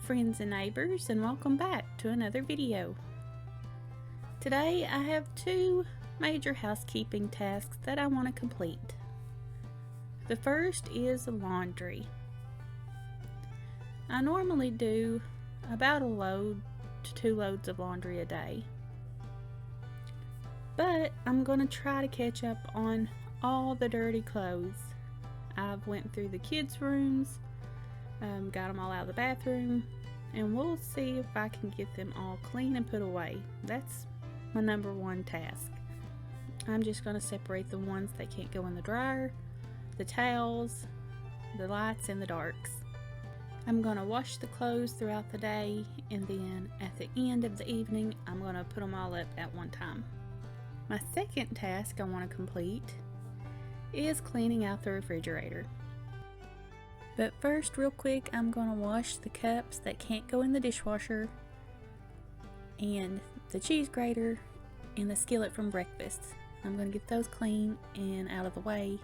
friends and neighbors, and welcome back to another video. Today I have two major housekeeping tasks that I want to complete. The first is laundry. I normally do about a load to 2 loads of laundry a day, but I'm going to try to catch up on all the dirty clothes. I've went through the kids' rooms, got them all out of the bathroom, and we'll see if I can get them all clean and put away. That's my number one task. I'm just going to separate the ones that can't go in the dryer, the towels, the lights, and the darks. I'm going to wash the clothes throughout the day, and then at the end of the evening I'm going to put them all up at one time. My second task I want to complete is cleaning out the refrigerator. But first, real quick, I'm going to wash the cups that can't go in the dishwasher, and the cheese grater, and the skillet from breakfast. I'm going to get those clean and out of the way.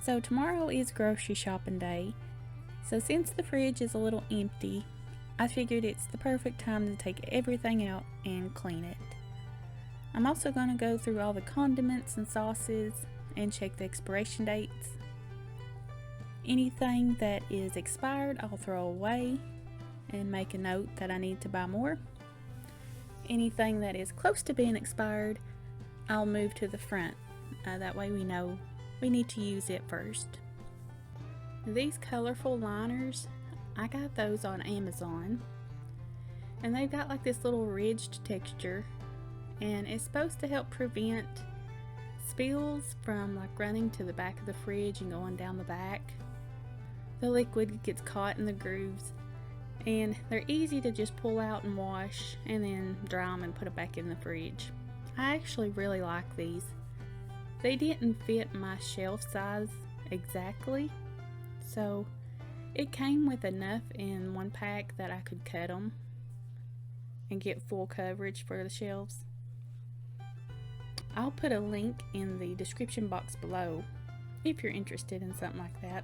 So tomorrow is grocery shopping day, so since the fridge is a little empty, I figured it's the perfect time to take everything out and clean it. I'm also going to go through all the condiments and sauces and check the expiration dates. Anything that is expired I'll throw away and make a note that I need to buy more. Anything that is close to being expired I'll move to the front, that way we know we need to use it first. These colorful liners, I got those on Amazon, and they've got like this little ridged texture, and it's supposed to help prevent spills from like running to the back of the fridge and going down the back. The liquid gets caught in the grooves, and they're easy to just pull out and wash and then dry them and put it back in the fridge. I actually really like these. They didn't fit my shelf size exactly, so it came with enough in one pack that I could cut them and get full coverage for the shelves. I'll put a link in the description box below if you're interested in something like that.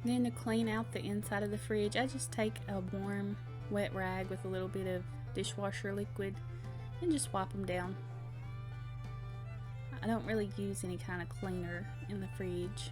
Then to clean out the inside of the fridge, I just take a warm wet rag with a little bit of dishwasher liquid and just wipe them down. I don't really use any kind of cleaner in the fridge.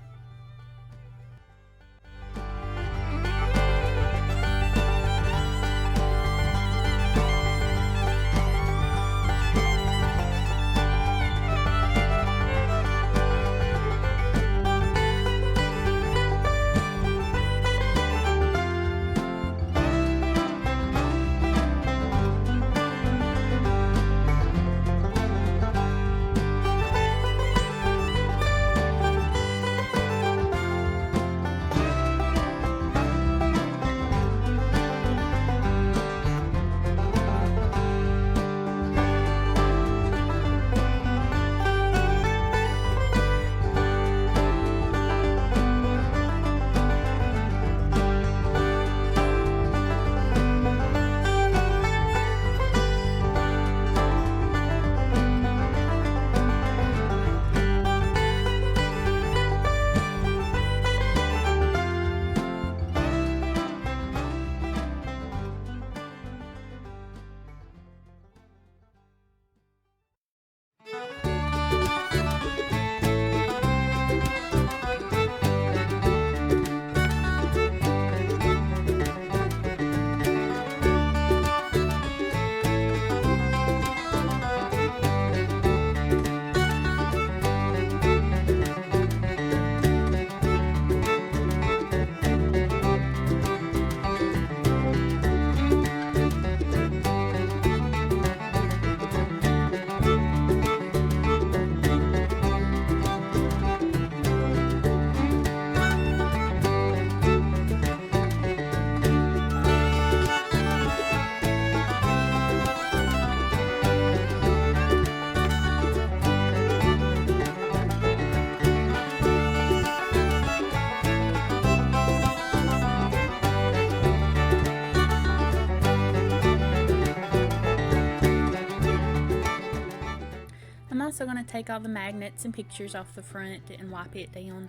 also going to take all the magnets and pictures off the front and wipe it down.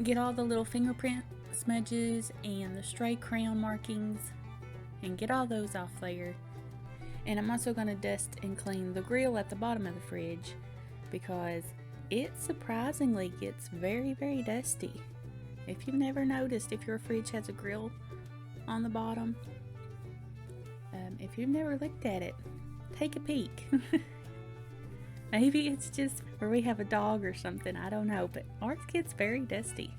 Get all the little fingerprint smudges and the stray crayon markings and get all those off there. And I'm also going to dust and clean the grill at the bottom of the fridge because it surprisingly gets very, very dusty. If you've never noticed, if your fridge has a grill on the bottom, if you've never looked at it, take a peek. Maybe it's just where we have a dog or something, I don't know, but ours gets very dusty.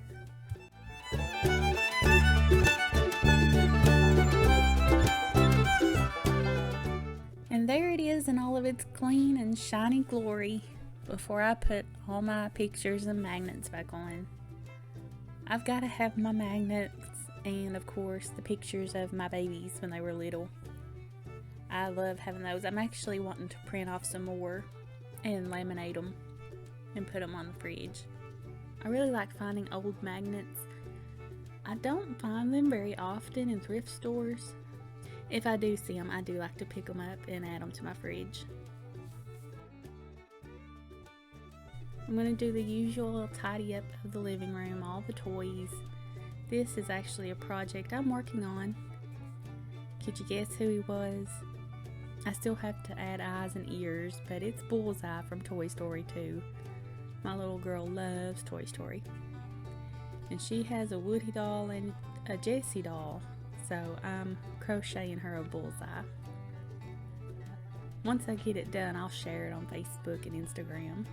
And there it is in all of its clean and shiny glory before I put all my pictures and magnets back on. I've got to have my magnets and of course the pictures of my babies when they were little. I love having those. I'm actually wanting to print off some more and laminate them and put them on the fridge. I really like finding old magnets. I don't find them very often in thrift stores. If I do see them, I do like to pick them up and add them to my fridge. I'm going to do the usual tidy up of the living room, all the toys. This is actually a project I'm working on. Could you guess who he was? I still have to add eyes and ears, but it's Bullseye from Toy Story 2. My little girl loves Toy Story. And she has a Woody doll and a Jessie doll, so I'm crocheting her a Bullseye. Once I get it done, I'll share it on Facebook and Instagram.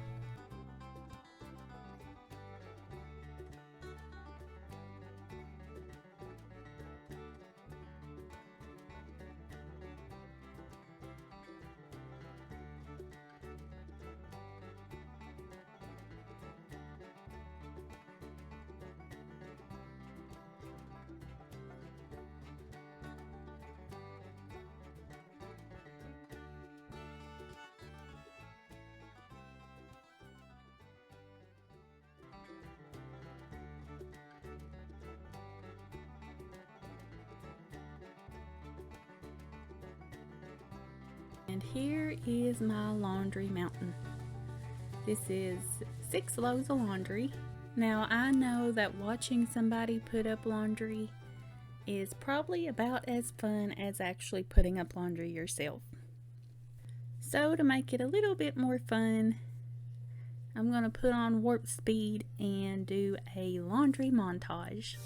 And here is my laundry mountain. This is 6 loads of laundry. Now I know that watching somebody put up laundry is probably about as fun as actually putting up laundry yourself. So to make it a little bit more fun, I'm going to put on warp speed and do a laundry montage.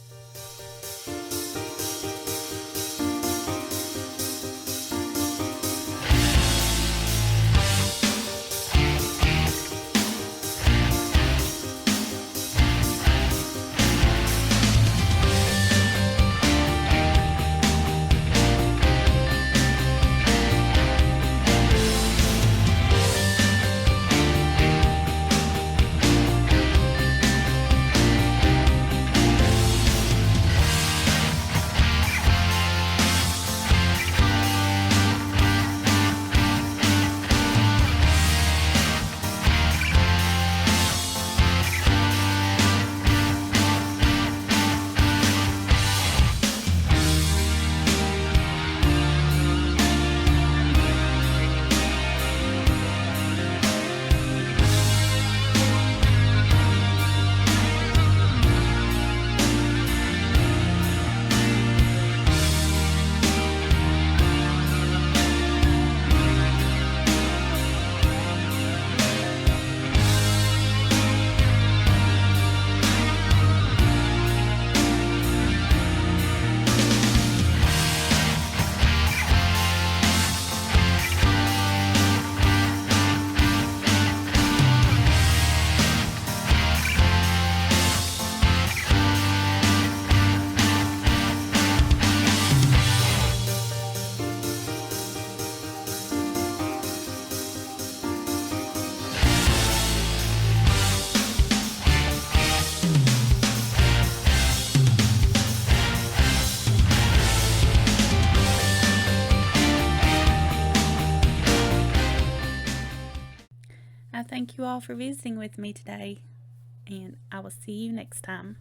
I thank you all for visiting with me today, and I will see you next time.